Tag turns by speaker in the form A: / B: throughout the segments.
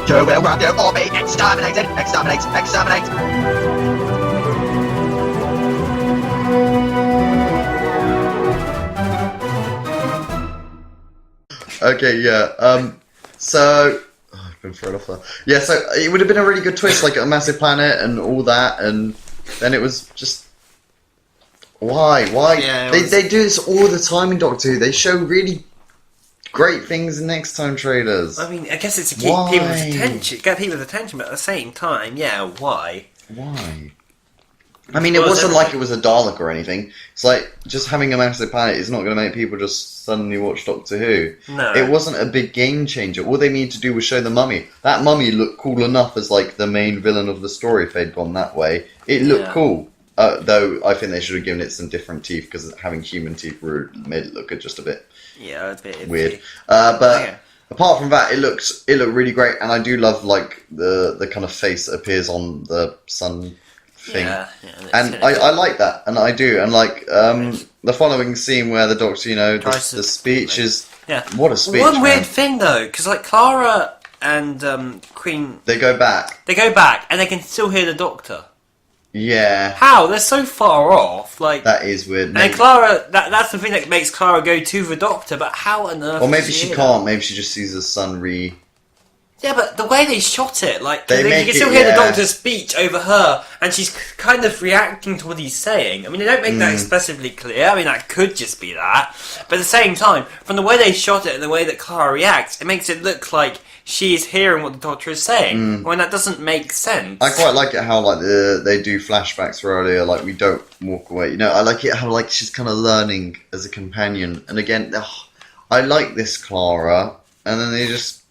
A: You will run there or be exterminated. Exterminate. Exterminate.
B: Okay, yeah. So I've been thrown off there. Yeah, so it would have been a really good twist, like a massive planet and all that, and then it was just why?
C: Yeah,
B: they do this all the time in Doctor Who. They show really great things in next time trailers.
C: I mean, I guess it's to keep people's attention, get people's attention, but at the same time, yeah, why?
B: Why? I mean, it wasn't like it was a Dalek or anything. It's like just having a massive planet is not going to make people just suddenly watch Doctor Who.
C: No.
B: It wasn't a big game changer. All they needed to do was show the mummy. That mummy looked cool enough as like the main villain of the story if they'd gone that way. It looked cool. Though I think they should have given it some different teeth because having human teeth made it look just a bit weird. But apart from that, it looked really great, and I do love like the kind of face that appears on the sun thing. And I like that, and I do, and like the following scene where the Doctor, you know, the speech is what a speech.
C: One weird thing though, because like Clara and Queen,
B: they go back,
C: and they can still hear the Doctor.
B: Yeah.
C: How? They're so far off. Like
B: that is weird.
C: And Clara, that's the thing that makes Clara go to the Doctor. But how on earth?
B: Or maybe she can't. Maybe she just sees the sun
C: Yeah, but the way they shot it, like you
B: make
C: can still hear the Doctor's speech over her, and she's kind of reacting to what he's saying. I mean, they don't make that expressively clear. I mean, that could just be that. But at the same time, from the way they shot it and the way that Clara reacts, it makes it look like she is hearing what the Doctor is saying. When that doesn't make sense.
B: I quite like it how like they do flashbacks for earlier, like we don't walk away. You know, I like it how like she's kind of learning as a companion. And again, I like this Clara, and then they just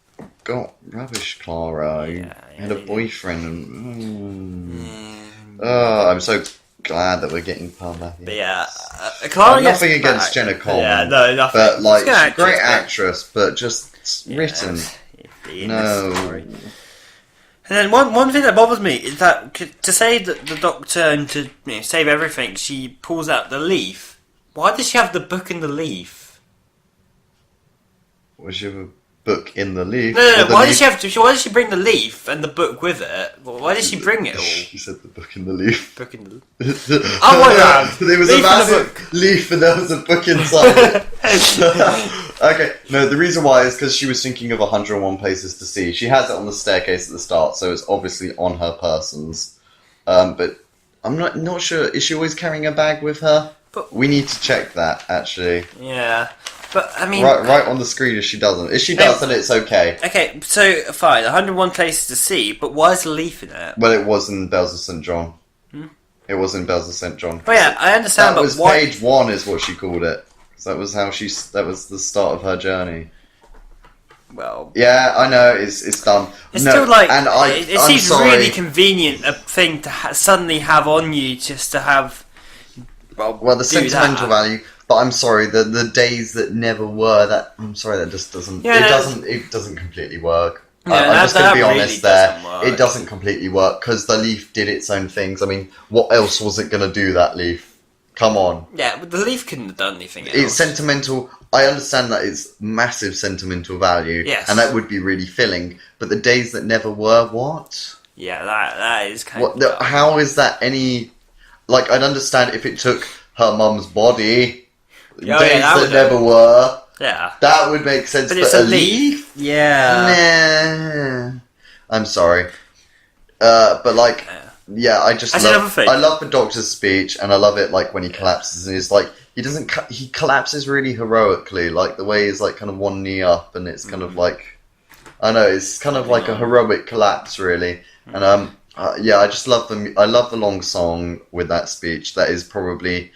B: got rubbish Clara. You had a boyfriend, and I'm so glad that we're getting Pearl back.
C: But yeah, Clara
B: nothing against Jenna Coleman.
C: Yeah, no, nothing.
B: But like, she's a great actress, but just written. No.
C: And then one thing that bothers me is that to say that the Doctor and to save everything, she pulls out the leaf. Why does she have the book in the leaf?
B: Was she have a book in the leaf?
C: No. Why does she have to? Why does she bring the leaf and the book with it? Why does she bring it all?
B: She said the book in the leaf.
C: Book in the leaf. Oh my god!
B: There was a massive leaf and there was a book inside it. Okay, no, the reason why is because she was thinking of 101 Places to See. She has it on the staircase at the start, so it's obviously on her persons. But I'm not sure. Is she always carrying a bag with her? But we need to check that, actually.
C: Yeah, but I mean...
B: Right on the screen if she doesn't. If she does, then it's okay.
C: Okay, so, fine, 101 Places to See, but why is the leaf in it?
B: Well, it was in Bells of St. John. It was in Bells of St. John.
C: Oh yeah, I understand,
B: but why... page 1 is what she called it. That was how that was the start of her journey.
C: Well,
B: yeah, I know it's dumb.
C: It's still like, and it seems
B: sorry.
C: really convenient a thing to suddenly have on you just to have.
B: Well, the sentimental value. But I'm sorry, the days that never were. That I'm sorry, that just doesn't. Yeah, it doesn't completely work.
C: Yeah,
B: I'm just going to be honest
C: really
B: there. It doesn't completely work because the leaf did its own things. I mean, what else was it going to do? That leaf. Come on.
C: Yeah, but the leaf couldn't have done anything else.
B: It's sentimental. I understand that it's massive sentimental value.
C: Yes.
B: And that would be really filling. But the days that never were, what?
C: Yeah, that is kind of...
B: How is that any... Like, I'd understand if it took her mum's body, days that never were.
C: Yeah.
B: That would make sense.
C: But it's a leaf?
B: Yeah. Nah. I'm sorry. But like... Yeah, I love the Doctor's speech, and I love it like when he collapses, and he's like he collapses really heroically, like the way he's like kind of one knee up, and it's kind of like I know it's kind of like a heroic collapse, really, and I just love I love the long song with that speech. That is probably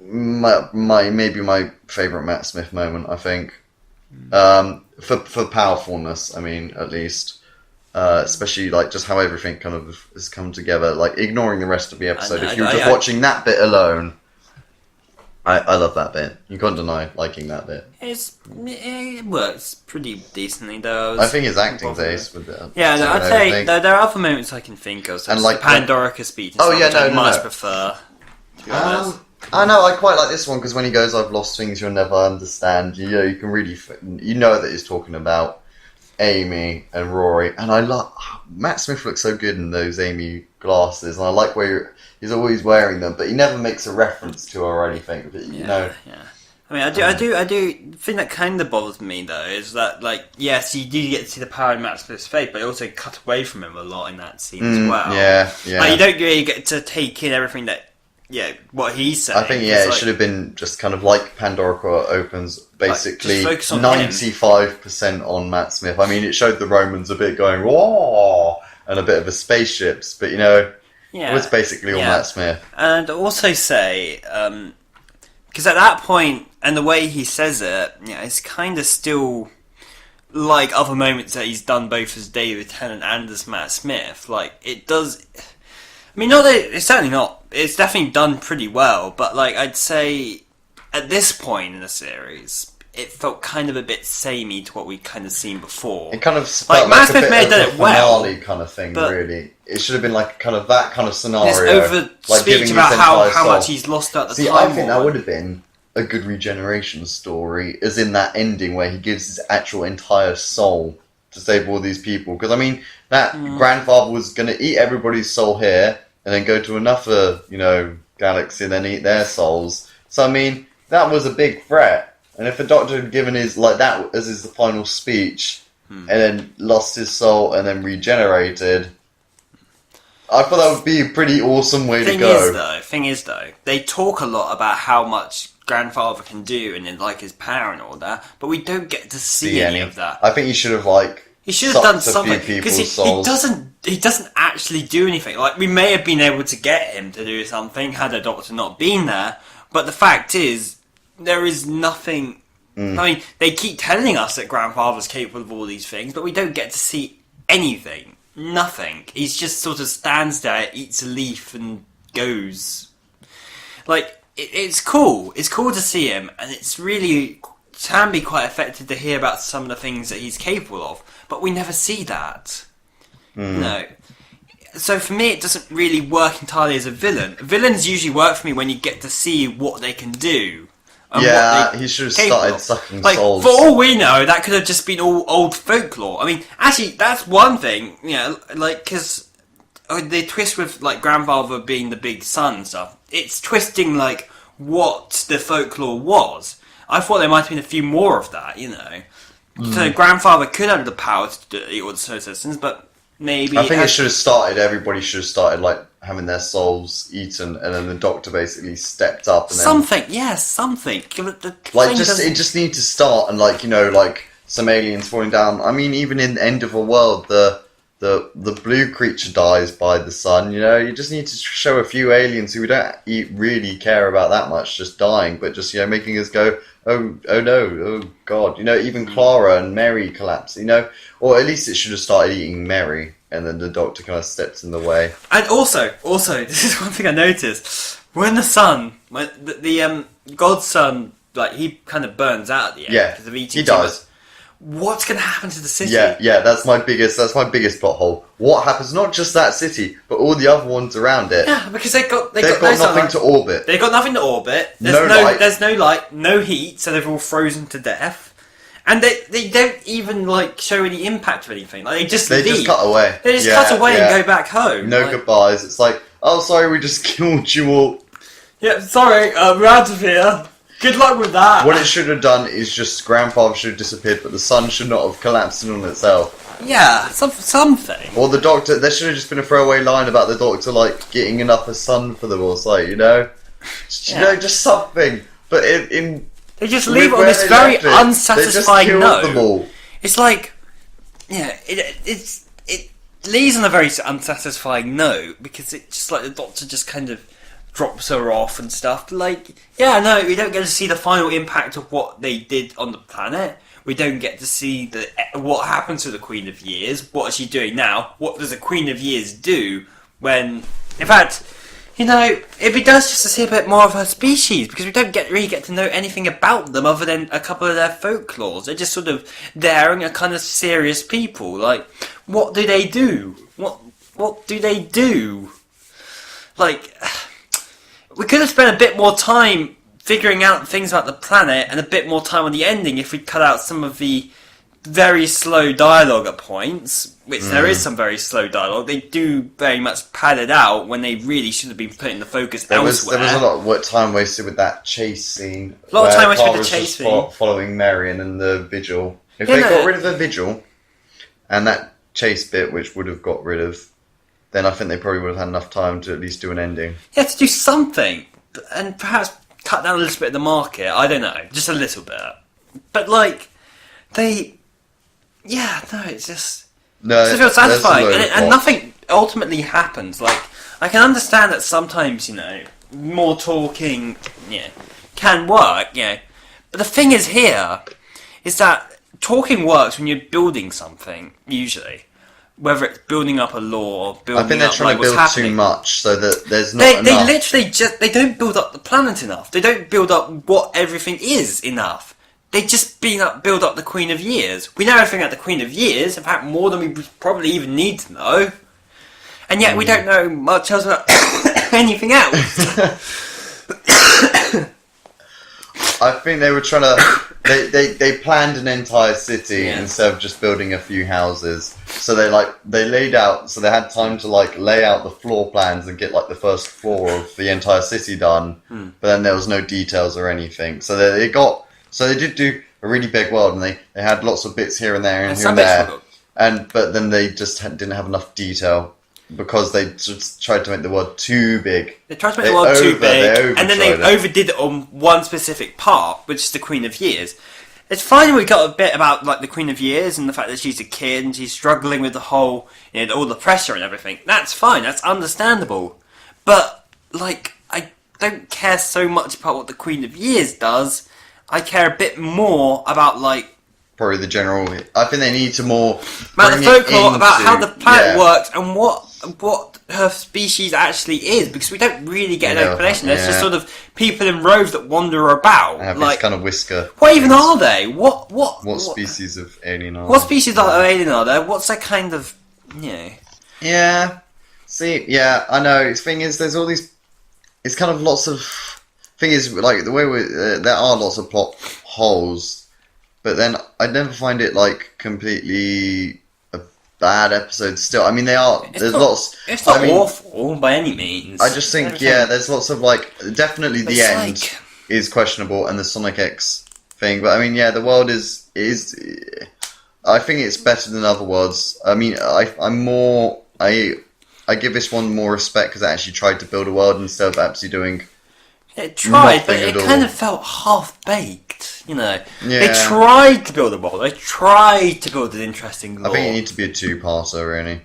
B: maybe my favourite Matt Smith moment. I think for powerfulness. I mean, at least. Especially like just how everything kind of has come together, like ignoring the rest of the episode. If you were just watching that bit alone, I love that bit. You can't deny liking that bit.
C: It works pretty decently though.
B: I think his acting's ace with it.
C: Yeah, no, I'd say there are other moments I can think of, such as like the Pandorica speech. I much prefer.
B: I know, I quite like this one because when he goes, "I've lost things you'll never understand." You know, you can really, you know that he's talking about Amy and Rory, and I love Matt Smith looks so good in those Amy glasses, and I like where he's always wearing them, but he never makes a reference to her or anything. But you know,
C: I mean, I do. The thing that kind of bothers me though is that, like, yes, you do get to see the power in Matt Smith's face, but you also cut away from him a lot in that scene as well.
B: Yeah.
C: Like, you don't really get to take in everything that. Yeah, what he's saying.
B: I think it should have been just kind of like Pandora opens, basically 95% on Matt Smith. I mean, it showed the Romans a bit going whoa and a bit of a spaceships, but it was basically all Matt Smith.
C: And also say, because at that point and the way he says it, it's kind of still like other moments that he's done both as David Tennant and as Matt Smith. Like, it does. I mean, not that it's certainly not. It's definitely done pretty well, but like I'd say, at this point in the series, it felt kind of a bit samey to what we'd kind of seen before.
B: It kind of felt like
C: Matt
B: a
C: Smith
B: bit
C: may have
B: of
C: done
B: a
C: it well,
B: finale kind of thing. Really, it should have been like kind of that kind of scenario.
C: This over
B: like
C: speech about how much he's lost at the time.
B: See, I think that would have been a good regeneration story, as in that ending where he gives his actual entire soul to save all these people. Because I mean, that grandfather was going to eat everybody's soul here, and then go to another, galaxy and then eat their souls. So, I mean, that was a big threat. And if the Doctor had given his, like that as his final speech, and then lost his soul and then regenerated, I thought that would be a pretty awesome way to go.
C: Thing is though, they talk a lot about how much Grandfather can do and then, like, his power and all that, but we don't get to see any of that.
B: I think he should have,
C: he should have done something, because he doesn't actually do anything. Like, we may have been able to get him to do something had the Doctor not been there, but the fact is, there is nothing. I mean, they keep telling us that Grandfather's capable of all these things, but we don't get to see anything. Nothing. He's just sort of stands there, eats a leaf, and goes. Like, it's cool. It's cool to see him, and it's really can be quite effective to hear about some of the things that he's capable of, but we never see that. No. So for me, it doesn't really work entirely as a villain. Villains usually work for me when you get to see what they can do.
B: He should have started sucking souls.
C: For all we know, that could have just been all old folklore. I mean, actually, that's one thing, because they twist with, like, Grandfather being the big son and stuff. It's twisting, like, what the folklore was. I thought there might have been a few more of that, So Grandfather could have the power to do all the solar systems, but maybe...
B: I think everybody should have started, like, having their souls eaten, and then the Doctor basically stepped up and
C: something.
B: It just needs to start, and, like, some aliens falling down. I mean, even in End of a World, the blue creature dies by the sun, you just need to show a few aliens who we don't really care about that much, just dying, but just, making us go, oh no, oh god, even Clara and Mary collapse, or at least it should have started eating Mary, and then the Doctor kind of steps in the way.
C: And also, this is one thing I noticed, when the sun, the God's son, like, he kind of burns out at the end, because of eating
B: he dies.
C: What's going to happen to the city?
B: Yeah, that's my biggest plot hole. What happens, not just that city, but all the other ones around it?
C: Yeah, because they've got
B: nothing to orbit.
C: They've got nothing to orbit. There's no light, no heat, so they're all frozen to death. And they don't even, like, show any impact or anything. Like, they just
B: cut away.
C: They just cut away and go back home.
B: No goodbyes. It's like, oh, sorry, we just killed you all.
C: Yeah, sorry, we're out of here. Good luck with that.
B: What it should have done is just Grandfather should have disappeared, but the sun should not have collapsed in on itself.
C: Yeah, something.
B: Or the Doctor, there should have just been a throwaway line about the Doctor, like, getting enough of sun for them or something, just something. But
C: they just leave it on this very unsatisfying note.
B: Them all.
C: It's like, it leaves on a very unsatisfying note, because it's just like the Doctor just kind of drops her off and stuff. Like, we don't get to see the final impact of what they did on the planet. We don't get to see what happens to the Queen of Years. What is she doing now? What does the Queen of Years do when... In fact, it'd be nice just to see a bit more of her species, because we don't really get to know anything about them other than a couple of their folklores. They're just sort of there and are kind of serious people. Like, what do they do? What do they do? Like... We could have spent a bit more time figuring out things about the planet and a bit more time on the ending if we'd cut out some of the very slow dialogue at points, which there is some very slow dialogue. They do very much pad it out when they really should have been putting the focus elsewhere.
B: There was a lot of time wasted with that chase scene.
C: A lot of time wasted with the
B: was
C: chase
B: just
C: scene.
B: Following Marion and the vigil. If they got rid of the vigil and that chase bit, which would have got rid of, then I think they probably would have had enough time to at least do an ending.
C: Yeah, to do something, and perhaps cut down a little bit of the market. I don't know, just a little bit. But like, it's just.
B: No,
C: It feels satisfying,
B: there's a load of
C: and
B: plot.
C: nothing ultimately happens. Like, I can understand that sometimes, more talking, can work, But the thing is here, is that talking works when you're building something, usually. Whether it's building up a lore, or building up,
B: I think they're trying to build
C: what's
B: too
C: happening.
B: much, so that there's not
C: They
B: enough.
C: literally they don't build up the planet enough. They don't build up what everything is enough. They just build up the Queen of Years. We know everything about the Queen of Years, in fact more than we probably even need to know. And yet we don't know much else about anything else.
B: I think they were trying to. They planned an entire city
C: Yeah.
B: instead of just building a few houses. So they laid out. So they had time to lay out the floor plans and get the first floor of the entire city done. But then there was no details or anything. So they did do a really big world, and they had lots of bits here and there and here
C: some
B: and
C: bits
B: there. But then they just didn't have enough detail because they just tried to make the world too big.
C: They tried to make the world too big, and then they
B: overtried it.
C: overdid it on one specific part, which is the Queen of Years. It's fine we got a bit about the Queen of Years and the fact that she's a kid and she's struggling with the whole, all the pressure and everything. That's fine, that's understandable. But I don't care so much about what the Queen of Years does. I care a bit more about
B: Probably the general. I think they need to more
C: about the
B: bring it
C: folklore, about how the
B: into-
C: planet
B: yeah.
C: works and what her species actually is, because we don't really get an
B: No,
C: explanation. There's just
B: yeah.
C: sort of people in rows that wander about.
B: Have this kind of whisker.
C: What even are they? What
B: species of alien are
C: What
B: they?
C: species of alien are there? What's that kind of
B: Yeah. See, yeah, I know. The thing is, there's all these. It's kind of lots of. Thing is, the way there are lots of plot holes, but then I never find it completely a bad episode. Still, I mean, they are. There's lots.
C: It's not
B: I mean,
C: awful by any means.
B: I just think,
C: Everything-
B: there's lots of definitely the
C: It's
B: end is questionable, and the Sonic X thing. But I mean, the world is. I think it's better than other worlds. I mean, I'm more. I give this one more respect because it actually tried to build a world instead of actually doing.
C: It tried, but
B: nothing
C: it
B: at all.
C: kind of felt half-baked, They
B: Yeah.
C: tried to build a world. They tried to build an interesting lore.
B: I think you need to be a two-parter, really.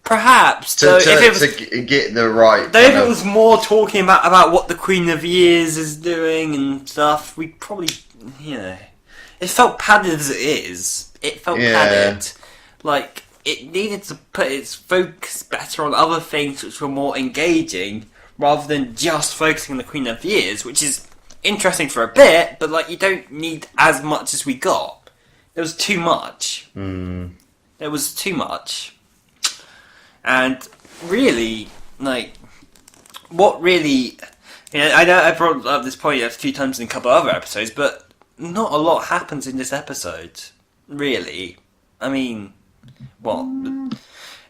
C: Perhaps.
B: To,
C: though,
B: to,
C: if it was,
B: to get the right.
C: though if
B: kind
C: it
B: of-
C: was more talking about what the Queen of Years is doing and stuff, we probably, It felt padded as it is. It felt
B: Yeah.
C: padded. It needed to put its focus better on other things which were more engaging, rather than just focusing on the Queen of Years, which is interesting for a bit, but you don't need as much as we got. There was too much. There was too much. And really, what really... I know I brought up this point a few times in a couple of other episodes, but not a lot happens in this episode. Really. I mean, what?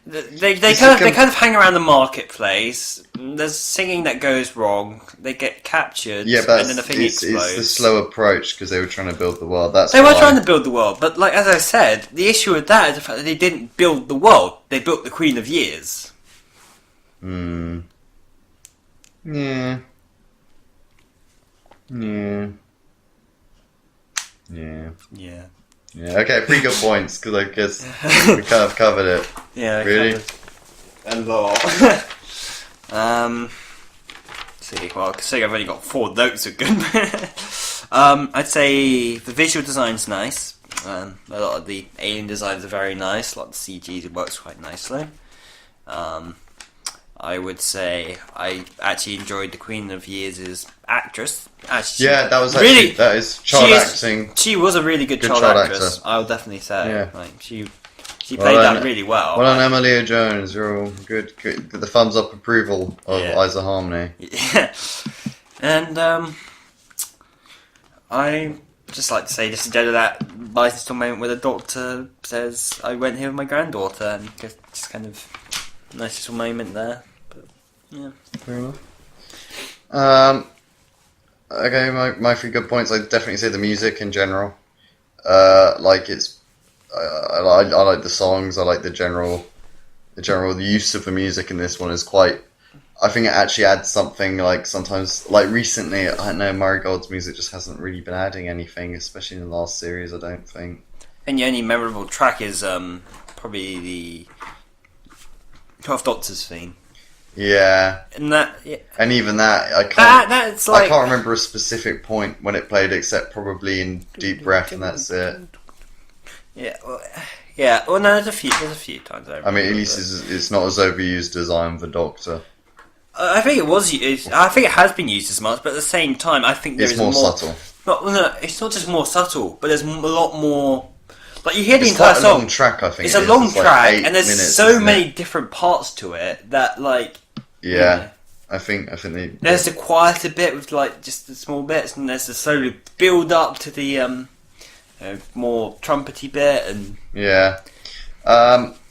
C: They kind of hang around the marketplace. There's singing that goes wrong. They get captured,
B: Yeah, but
C: and then the thing explodes.
B: it's the slow approach because they were trying to build the world. That's
C: They were
B: why.
C: trying to build the world, but as I said, the issue with that is the fact that they didn't build the world. They built the Queen of Years.
B: Yeah. Yeah.
C: Yeah.
B: Yeah. Okay, pretty good points because I guess we kind of covered it.
C: Yeah.
B: Really?
C: A lot. See, well, considering I've only got 4 notes of good. I'd say the visual design's nice. A lot of the alien designs are very nice. A lot of the CG works quite nicely. I would say I actually enjoyed the Queen of Years' actress. Actually,
B: Yeah, that was
C: really
B: actually, that is child acting.
C: She was a really good, child actress. I'll definitely say.
B: Yeah.
C: She played that really well.
B: Well done, Emilia Jones. You're all good. The thumbs up approval of
C: Yeah.
B: Isa Harmony.
C: Yeah. And I just like to say, just instead of that nice little moment where the doctor says, "I went here with my granddaughter," and just kind of nice little moment there. But yeah,
B: Fair enough. Okay, my 3 good points. I'd definitely say the music in general. Like it's, I like the songs. I like the general use of the music in this one is quite. I think it actually adds something. Like sometimes, like recently, I don't know, Marigold's music just hasn't really been adding anything, especially in the last series. I don't think.
C: and the only memorable track is probably the 12th Doctor's theme.
B: Yeah,
C: And that, yeah.
B: and even that, I can't.
C: That's like,
B: I can't remember a specific point when it played, except probably in Deep Breath, and that's it.
C: Yeah, yeah. Well, no, there's a few times.
B: I mean, at least it's not as overused as I Am the Doctor.
C: I think it was. I think it has been used as much, but at the same time, I think
B: It's more subtle.
C: No, it's not just more subtle, but there's a lot more. Like you hear the
B: It's
C: entire
B: quite a
C: song.
B: long track, I think.
C: It's a long
B: It's like
C: track,
B: 8
C: and there's
B: minutes,
C: so
B: isn't
C: many
B: it?
C: different parts to it that, like.
B: Yeah, I think they.
C: There's the quieter bit with like just the small bits, and there's the solo build up to the more trumpety bit, and
B: Yeah,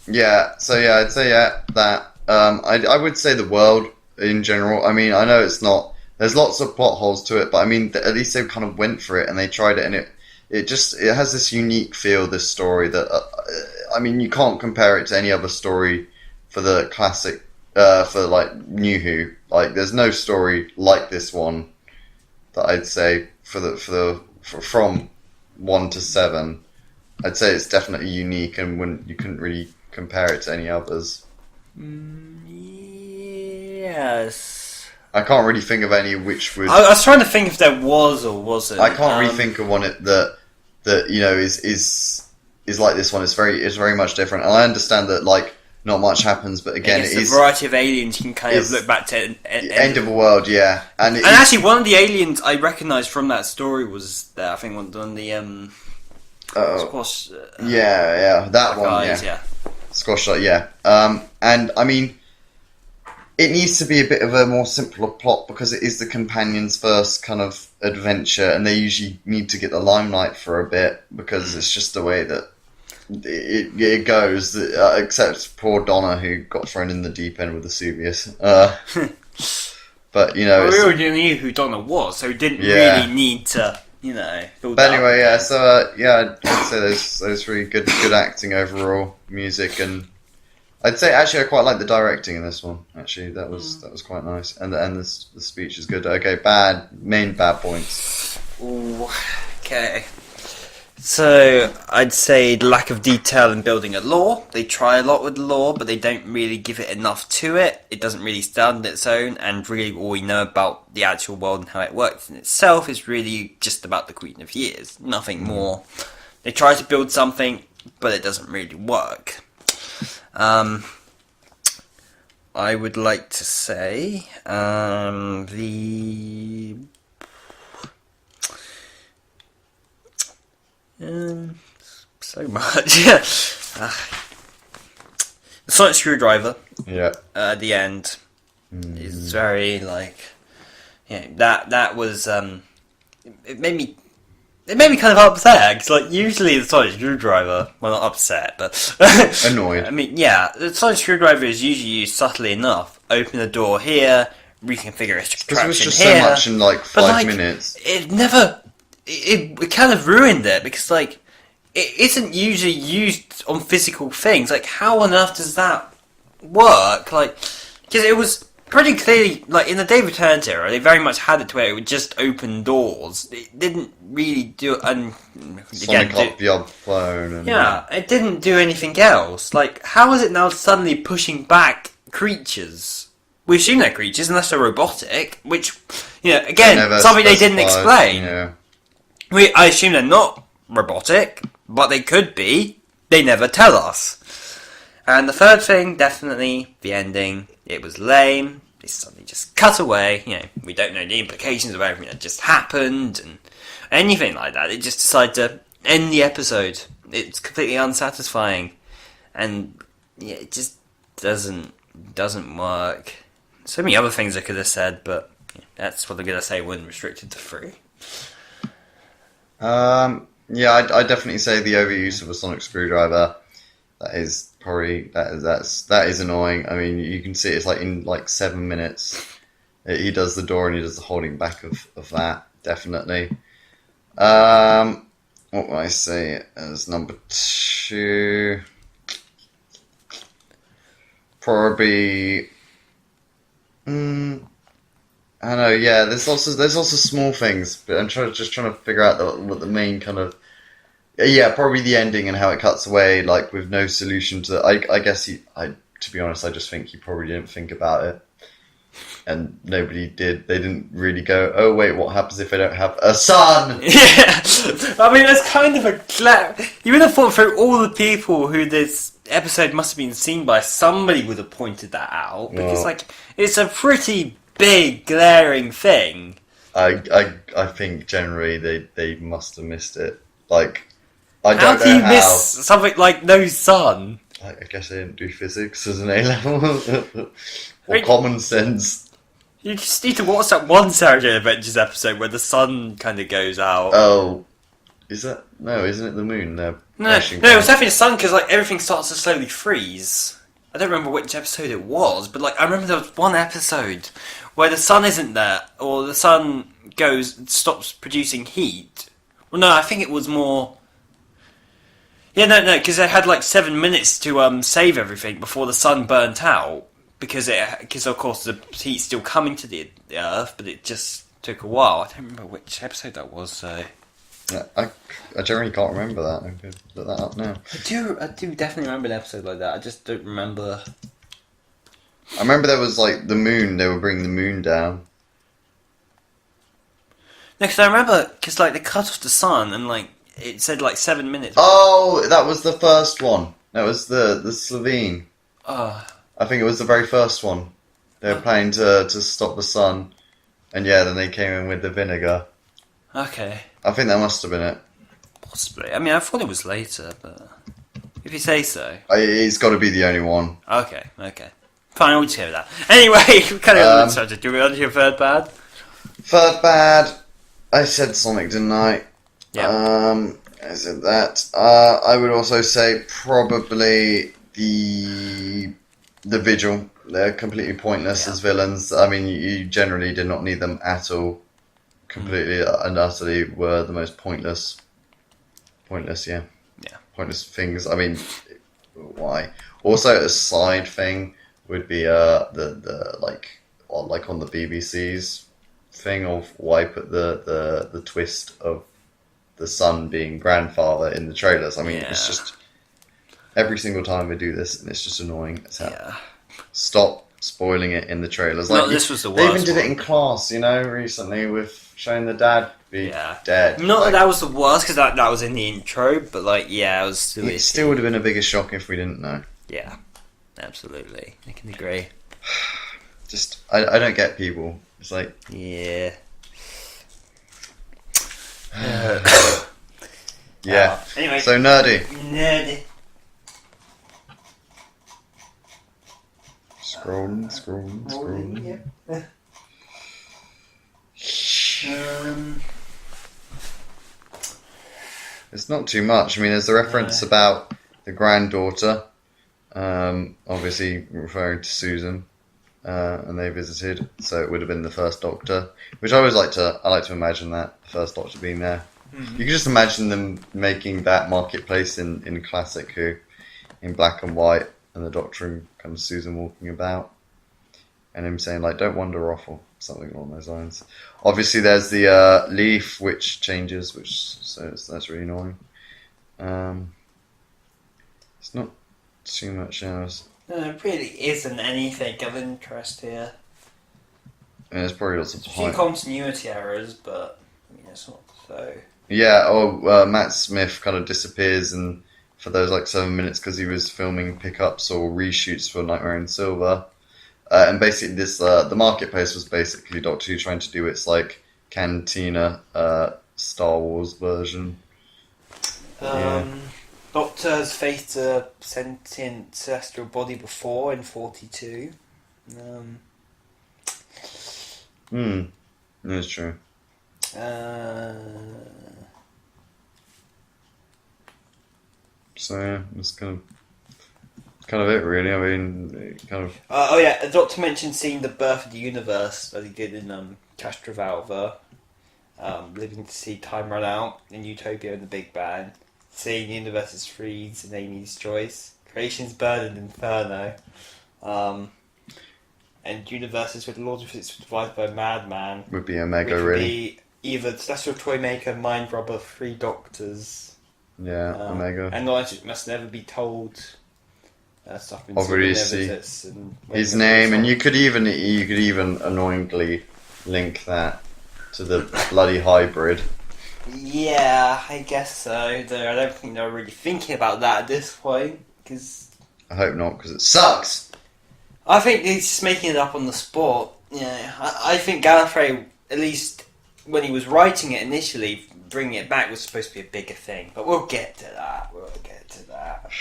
B: yeah. So yeah, I'd say that. I would say the world in general. I mean, I know it's not. There's lots of plot holes to it, but I mean, at least they kind of went for it and they tried it, and it has this unique feel. This story that I mean, you can't compare it to any other story for the classic. For like New Who, like there's no story like this one that I'd say from 1 to 7. I'd say it's definitely unique, and you couldn't really compare it to any others.
C: yes.
B: I can't really think of any which would.
C: I was trying to think if there was or wasn't.
B: I can't really think of one that you know is like this one. It's very much different, and I understand that like. Not much happens, but again, it is
C: a variety of aliens. You can kind of look back to
B: end of the world, yeah. And
C: actually, one of the aliens I recognised from that story was there. I think one on the squash.
B: Yeah, that one,
C: guys,
B: yeah. Squash, yeah. And I mean, it needs to be a bit of a more simpler plot because it is the companions' first kind of adventure, and they usually need to get the limelight for a bit because it's just the way that. It goes, except poor Donna who got thrown in the deep end with Vesuvius. But you know,
C: we already knew who Donna was, so we didn't really need to, build
B: But anyway, yeah. So I'd say those really good acting overall, music, and I'd say actually I quite like the directing in this one. Actually, that was quite nice, and the speech is good. Okay, main bad points.
C: Ooh, okay. So, I'd say the lack of detail in building a lore. They try a lot with the lore, but they don't really give it enough to it. It doesn't really stand on its own, and really all we know about the actual world and how it works in itself is really just about the Queen of Years. Nothing more. They try to build something, but it doesn't really work. I would like to say so much. The sonic screwdriver.
B: Yeah.
C: At the end is very that was it made me kind of upset because usually the sonic screwdriver, well, not upset but
B: Annoyed.
C: I mean, yeah, the sonic screwdriver is usually used subtly enough. Open the door here, reconfigure a
B: Because it was
C: contraption
B: just
C: here.
B: so much in 5 minutes.
C: It never. It kind of ruined it because it isn't usually used on physical things. How on earth does that work? Because it was pretty clearly in the Day Returns era, they very much had it to where it would just open doors. It didn't really do
B: Sonic up the odd phone. And,
C: it didn't do anything else. How is it now suddenly pushing back creatures? We assume they're creatures unless they're robotic, which again something they didn't explain.
B: Yeah.
C: I assume they're not robotic, but they could be. They never tell us. And the third thing, definitely, the ending. It was lame. They suddenly just cut away. We don't know the implications of everything that just happened and anything like that. They just decided to end the episode. It's completely unsatisfying. And it just doesn't work. So many other things I could have said, but that's what I'm going to say when restricted to 3.
B: Yeah, I definitely say the overuse of a sonic screwdriver. That is probably that is annoying. I mean, you can see it's like in like 7 minutes. He does the door and he does the holding back of that. Definitely. What would I say as number 2? Probably. I don't know. Yeah, there's also small things, but I'm trying to figure out what the main kind of. Yeah, probably the ending and how it cuts away, like with no solution to. I guess to be honest, I just think he probably didn't think about it, and nobody did. They didn't really go, oh wait, what happens if I don't have a son?
C: Yeah, I mean that's kind of a. You would have thought through all the people who this episode must have been seen by, somebody would have pointed that out because it's a pretty big glaring thing.
B: I think generally they must have missed it. Like, I
C: How
B: don't know
C: do you
B: how.
C: miss something like no sun?
B: I guess I didn't do physics as an A level or common sense.
C: You just need to watch that one Sarah Jane Adventures episode where the sun kind of goes out.
B: Oh, is that no? Isn't it the moon?
C: No, it's definitely the sun because like everything starts to slowly freeze. I don't remember which episode it was, but like I remember there was one episode where the sun isn't there, or the sun stops producing heat. Well, no, I think it was more. Yeah, no, because they had like 7 minutes to save everything before the sun burnt out. Because of course the heat's still coming to the Earth, but it just took a while. I don't remember which episode that was. So
B: yeah, I generally can't remember that. I'm going to look that up now.
C: I do definitely remember an episode like that. I just don't remember.
B: I remember there was like the moon. They were bringing the moon down.
C: No, because I remember like they cut off the sun and like it said like 7 minutes.
B: Oh, that was the first one. That was the Slovene.
C: Oh.
B: I think it was the very first one. They were planning to stop the sun, and yeah, then they came in with the vinegar.
C: Okay.
B: I think that must have been it.
C: Possibly. I mean, I thought it was later, but if you say so.
B: It's got to be the only one.
C: Okay. Fine, we'll just go with that. Anyway, we kind of on the subject. Do we on to your third bad?
B: Third bad. I said Sonic, didn't I?
C: Yeah.
B: I said that. I would also say probably the Vigil. They're completely pointless as villains. I mean, you generally did not need them at all. Completely and utterly were the most pointless. Pointless, yeah.
C: Yeah.
B: Pointless things. I mean, why? Also, a side thing would be the like on the BBC's thing of why put the twist of the son being grandfather in the trailers. I mean, it's just every single time we do this, and it's just annoying. Stop spoiling it in the trailers. Like,
C: this was the worst.
B: They even did it in class, recently with showing the dad be dead.
C: Not that was the worst because that was in the intro, but like it was still.
B: It still would have been a bigger shock if we didn't know.
C: Yeah, absolutely. I can agree.
B: Just I don't get people. It's like
C: yeah.
B: Yeah.
C: Anyway.
B: So nerdy.
C: Nerdy.
B: Scrolling.
C: Yeah.
B: It's not too much. I mean, there's a reference about the granddaughter, obviously referring to Susan, and they visited. So it would have been the first Doctor, which I always like to imagine that the first Doctor being there. Mm-hmm. You can just imagine them making that marketplace in Classic Who, in black and white, and the Doctor and kind of Susan walking about, and him saying like, "Don't wander off," or something along those lines. Obviously, there's the leaf which changes, that's really annoying. It's not too much else.
C: No, there really isn't anything of interest here.
B: And there's probably lots of
C: a few continuity errors, but I mean, it's not so.
B: Yeah. Matt Smith kind of disappears and for those like 7 minutes because he was filming pickups or reshoots for Nightmare in Silver. And basically, the marketplace was basically Doctor Who trying to do its like Cantina Star Wars version.
C: Doctor's faced a sentient celestial body before in 42.
B: That's true. So yeah, that's kind of it really. I mean, it kind of.
C: Oh yeah, not to mention seeing the birth of the universe as he did in Castrovalva, living to see time run out in Utopia and the Big Bang, seeing the universe's freeze in Amy's Choice, Creation's Burden in Inferno, and universes with Lord of Physics devised by Madman.
B: Would be Omega,
C: which would
B: really.
C: be either Celestial Toymaker, Mind Robber, Three Doctors.
B: Yeah, Omega.
C: And knowledge it must never be told. Stuff in
B: Obviously,
C: and
B: his name, and you could even annoyingly link that to the bloody hybrid.
C: Yeah, I guess so. Though I don't think they're really thinking about that at this point, because
B: I hope not, because it sucks.
C: I think he's just making it up on the spot. Yeah, I think Gallifrey, at least when he was writing it initially, bringing it back was supposed to be a bigger thing. But we'll get to that.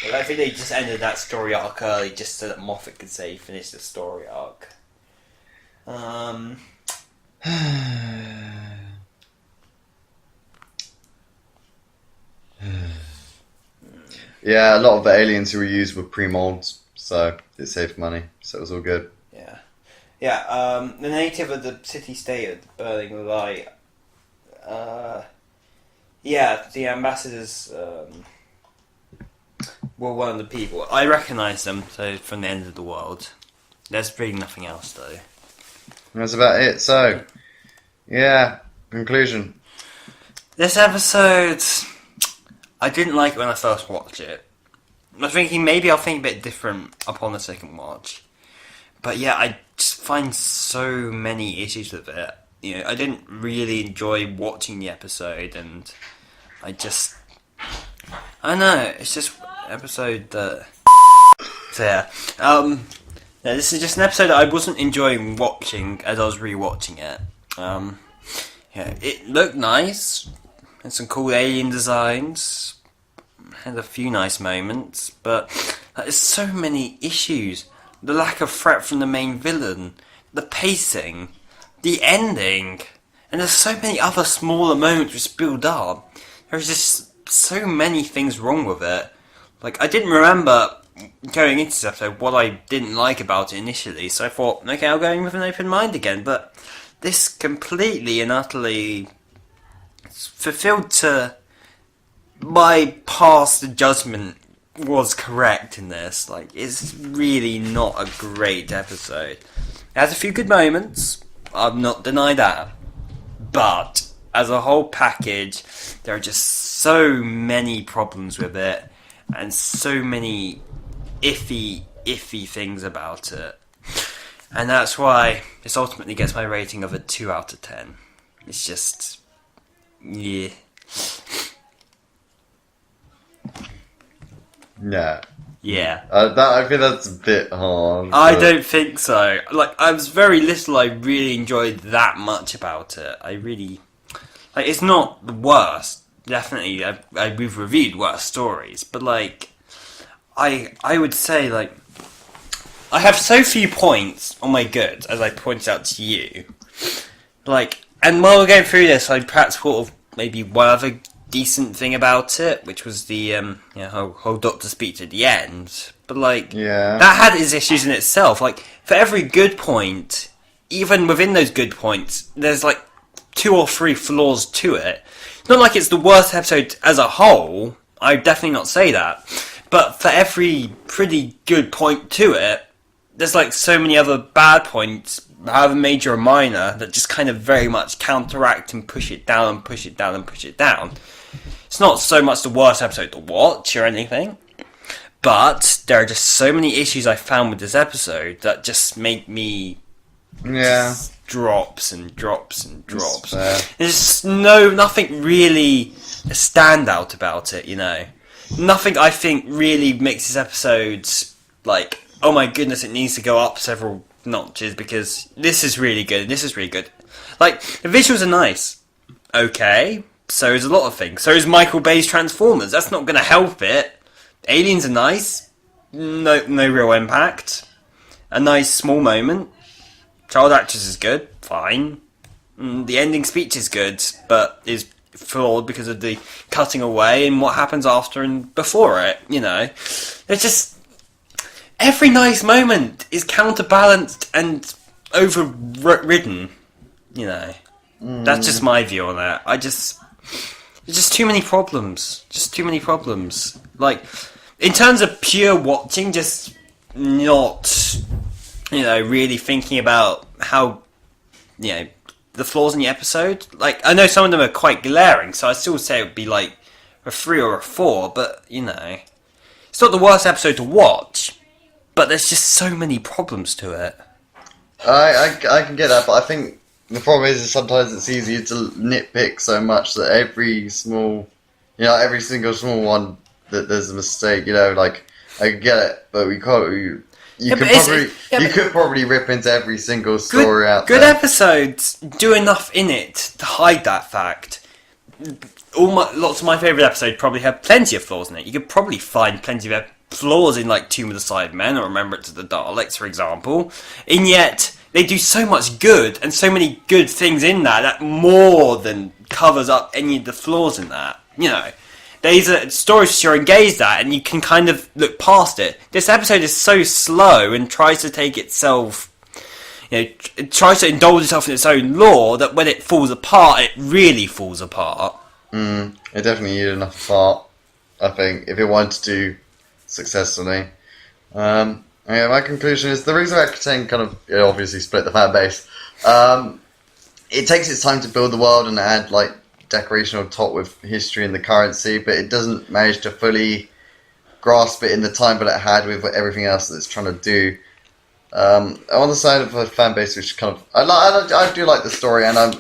C: But I think they just ended that story arc early just so that Moffat could say he finished the story arc.
B: Yeah, a lot of the aliens who were used were pre-molds, so it saved money, so it was all good.
C: Yeah. The native of the city-state of the Burning Light. Yeah, the ambassadors were one of the people. I recognise them, so from the end of the world. There's really nothing else, though.
B: That's about it. So, yeah, conclusion.
C: This episode, I didn't like it when I first watched it. I was thinking maybe I'll think a bit different upon the second watch. But yeah, I just find so many issues with it. You know, I didn't really enjoy watching the episode, and I don't know, it's just an episode that... So yeah, this is just an episode that I wasn't enjoying watching as I was rewatching it. Yeah, it looked nice, had some cool alien designs, had a few nice moments, but there's so many issues. The lack of threat from the main villain, the pacing, the ending, and there's so many other smaller moments which build up. There's just so many things wrong with it. Like, I didn't remember going into this episode what I didn't like about it initially, so I thought, okay, I'll go in with an open mind again, but this completely and utterly fulfilled to my past judgment was correct in this. Like, it's really not a great episode. It has a few good moments, I'll not deny that, but as a whole package, there are just so many problems with it, and so many iffy things about it. And that's why this ultimately gets my rating of a 2 out of 10. It's just... yeah.
B: Yeah.
C: Yeah.
B: I think that's a bit hard.
C: I don't think so. Like, I was very little I really enjoyed that much about it. I really... Like, it's not the worst. Definitely, we've reviewed worse stories. But, like, I would say, like... I have so few points on my good, as I pointed out to you. Like, and while we're going through this, I perhaps thought of maybe one other decent thing about it, which was the whole Doctor speech at the end. But like,
B: yeah,
C: that had its issues in itself. Like, for every good point, even within those good points, there's like 2 or 3 flaws to it. It's not like it's the worst episode as a whole. I'd definitely not say that. But for every pretty good point to it, there's like so many other bad points, however major or minor, that just kind of very much counteract and push it down and push it down and push it down. It's not so much the worst episode to watch or anything, but there are just so many issues I found with this episode that just make me just drops and drops and drops. There's nothing really a standout about it, you know. Nothing I think really makes this episode like, oh my goodness, it needs to go up several notches because this is really good, this is really good. Like, the visuals are nice. Okay, so is a lot of things. So is Michael Bay's Transformers. That's not going to help it. Aliens are nice. No real impact. A nice small moment. Child actress is good. Fine. The ending speech is good, but is flawed because of the cutting away and what happens after and before it. There's just every nice moment is counterbalanced and overridden. That's just my view on that. There's just too many problems. Just too many problems. Like, in terms of pure watching, just not, really thinking about how, the flaws in the episode. Like, I know some of them are quite glaring, so I still say it would be like a 3 or a 4, but, it's not the worst episode to watch, but there's just so many problems to it.
B: I can get that, but I think the problem is sometimes it's easier to nitpick so much that every single small one that there's a mistake. Like, I get it, but we can't. You could probably rip into every single story out there.
C: Good episodes do enough in it to hide that fact. Lots of my favourite episodes probably have plenty of flaws in it. You could probably find plenty of flaws in, like, Tomb of the Cybermen or Remembrance of the Daleks, for example. And yet, they do so much good and so many good things in that more than covers up any of the flaws in that. These are stories you're engaged at, and you can kind of look past it. This episode is so slow and tries to take itself, it tries to indulge itself in its own lore that when it falls apart, it really falls apart.
B: It definitely needed enough thought, I think, if it wanted to do successfully. My conclusion is the Rings of Akhaten kind of obviously split the fan base. It takes its time to build the world and add, like, decoration on top with history and the currency, but it doesn't manage to fully grasp it in the time that it had with everything else that it's trying to do. On the side of a fan base, which kind of I do like the story, and I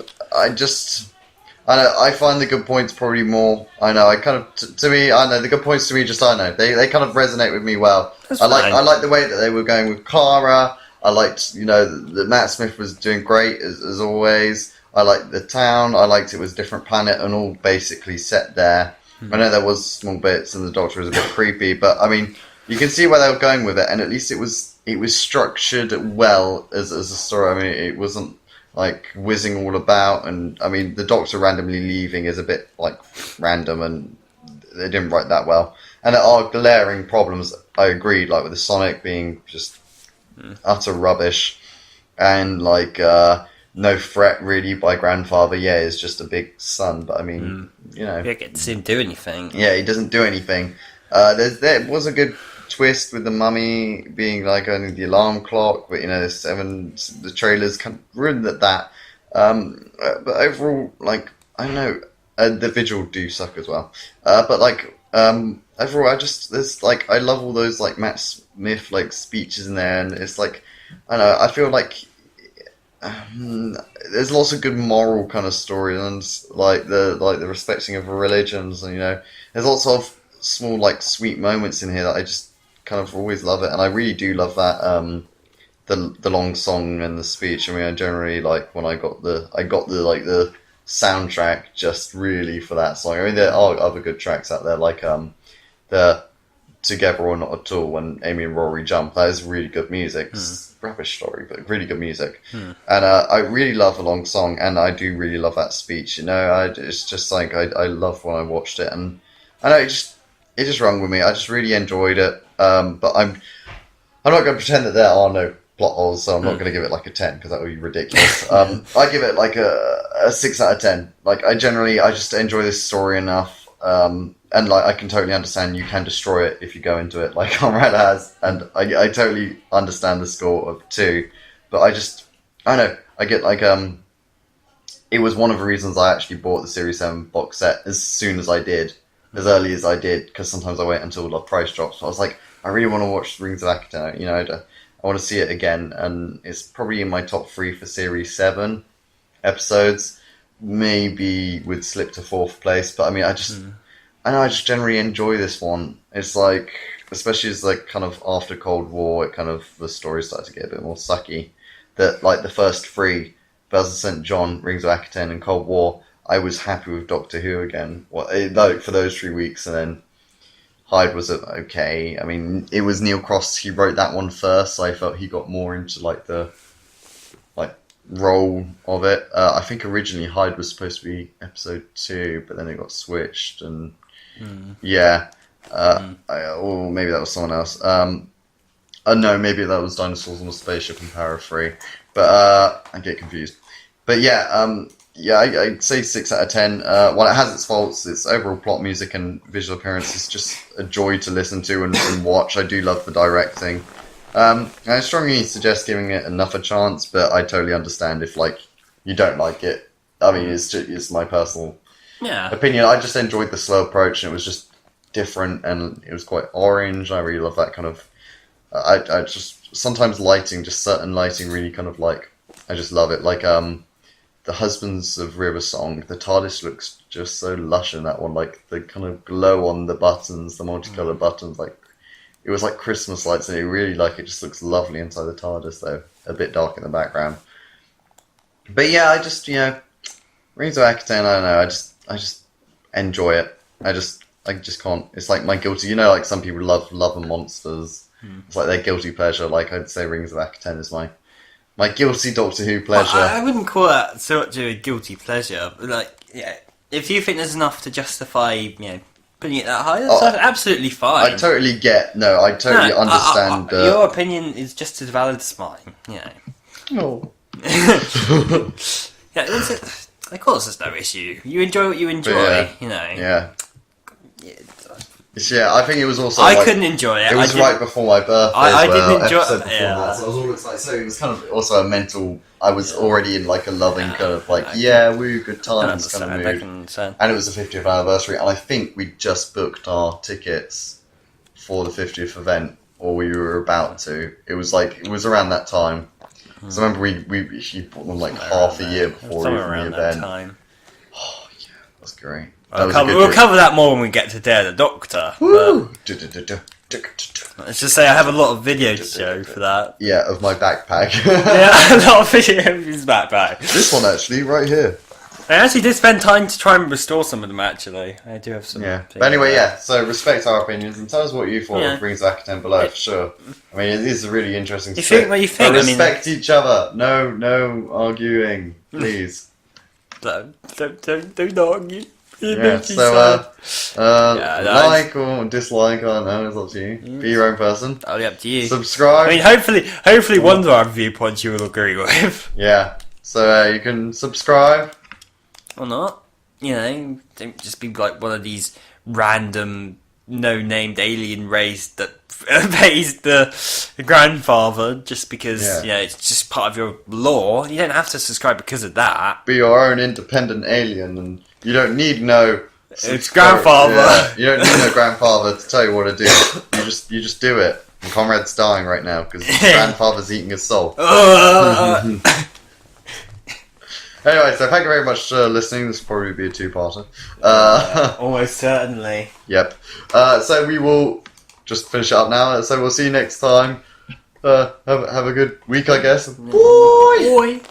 B: find the good points probably more. I know the good points to me they kind of resonate with me well. I like the way that they were going with Clara. I liked that Matt Smith was doing great as always. I liked the town. I liked it was a different planet and all basically set there. I know there was small bits and the Doctor was a bit creepy, but I mean, you can see where they were going with it, and at least it was structured well as a story. I mean, it wasn't like whizzing all about, and I mean, the Doctor randomly leaving is a bit like random, and they didn't write that well. And there are glaring problems. I agreed, like with the Sonic being just utter rubbish, and like. No threat really by Grandfather. Yeah, it's just a big son, but I mean,
C: You don't get to see him do anything.
B: Yeah, he doesn't do anything. There was a good twist with the mummy being like only the alarm clock, but the trailers kind of ruined that. But overall, like, I don't know, the visual do suck as well. But like, overall, I love all those like Matt Smith like speeches in there, and it's like, I don't know, I feel like. There's lots of good moral kind of storylines, like the respecting of religions, and there's lots of small like sweet moments in here that I just kind of always love it, and I really do love that the long song and the speech. I mean, I generally like when I got the soundtrack just really for that song. I mean, there are other good tracks out there, like the Together or Not at All when Amy and Rory jump. That is really good music. It's a rubbish story, but really good music. And I really love the long song, and I do really love that speech. It's just like I love when I watched it, and I know it just rung with me. I just really enjoyed it. But I'm not going to pretend that there are no plot holes, so I'm not going to give it like a 10 because that would be ridiculous. I give it like a 6 out of 10. Like I just enjoy this story enough. And like I can totally understand you can destroy it if you go into it like Conrad has, and I totally understand the score of 2, but I don't know, I get like it was one of the reasons I actually bought the Series 7 box set as soon as I did, as early as I did, because sometimes I wait until the price drops. I was like, I really want to watch Rings of Akhaten, I want to see it again, and it's probably in my top 3 for Series 7 episodes. Maybe would slip to 4th place, but I mean, I just generally enjoy this one. It's like, especially as like kind of after Cold War, the story started to get a bit more sucky. That like the first 3, Bells of St. John, Rings of Akhaten, and Cold War, I was happy with Doctor Who again. For those 3 weeks, and then Hyde was okay. I mean, it was Neil Cross. He wrote that one first, so I felt he got more into like the role of it. I think originally Hyde was supposed to be episode 2, but then it got switched, and yeah. Or maybe that was someone else. No, maybe that was Dinosaurs on a Spaceship in Para 3. But I get confused. But yeah, I'd say 6 out of 10. While it has its faults, its overall plot, music, and visual appearance is just a joy to listen to and watch. I do love the directing. I strongly suggest giving it enough a chance, but I totally understand if you don't like it. I mean, it's my personal opinion. I just enjoyed the slow approach, and it was just different, and it was quite orange. I really love that kind of. I just sometimes certain lighting, really kind of I just love it. The Husbands of River Song, the TARDIS looks just so lush in that one. The kind of glow on the buttons, the multicolored buttons, it was like Christmas lights, and it really it just looks lovely inside the TARDIS, though a bit dark in the background. But yeah, I just Rings of Akhaten. I don't know. I just enjoy it. I just can't. It's like my guilty. Some people love and monsters. It's like their guilty pleasure. I'd say Rings of Akhaten is my guilty Doctor Who pleasure.
C: Well, I wouldn't call that so much a guilty pleasure. If you think there's enough to justify, putting it that high, that's absolutely fine.
B: I totally understand.
C: Your opinion is just as valid as mine.
B: No.
C: Yeah, of course, there's no issue. You enjoy what you enjoy.
B: Yeah. Yeah, I think it was also.
C: I couldn't enjoy it.
B: It was right before my birthday.
C: I didn't enjoy it.
B: Yeah. So I was all excited. So it was kind of also a mental. I was already in a loving kind of woo, good times kind of mood. And it was the 50th anniversary, and I think we just booked our tickets for the 50th event, or we were about to. It was around that time. So I remember we bought them half a year before even the event.
C: That time.
B: Oh yeah, that's great.
C: We'll cover that more when we get to Dare the Doctor. Let's just say I have a lot of video to show for that.
B: Yeah, of my backpack.
C: Yeah, a lot of video of his backpack.
B: This one actually, right here.
C: I actually did spend time to try and restore some of them, actually. I do have some.
B: Yeah. But anyway, so respect our opinions and tell us what you thought of Rings of Akhaten below, for sure. I mean, it is a really interesting
C: You think what you think?
B: But respect each other. No arguing, please.
C: Don't argue.
B: Yeah, so like or dislike, I don't know, it's up to you. Be your own person.
C: Totally up to you.
B: Subscribe.
C: I mean, hopefully one of our viewpoints you will agree with.
B: Yeah, so you can subscribe.
C: Or not. Don't just be like one of these random, no-named alien race that obeys the grandfather just because it's just part of your lore. You don't have to subscribe because of that.
B: Be your own independent alien, and you don't need no.
C: It's grandfather.
B: Yeah, you don't need no grandfather to tell you what to do. You just do it. And Conrad's dying right now because his grandfather's eating his soul. Anyway, so thank you very much for listening. This will probably be a two-parter.
C: Almost certainly.
B: Yep. So we will just finish it up now. So we'll see you next time. Have a good week, I guess.
C: Boy.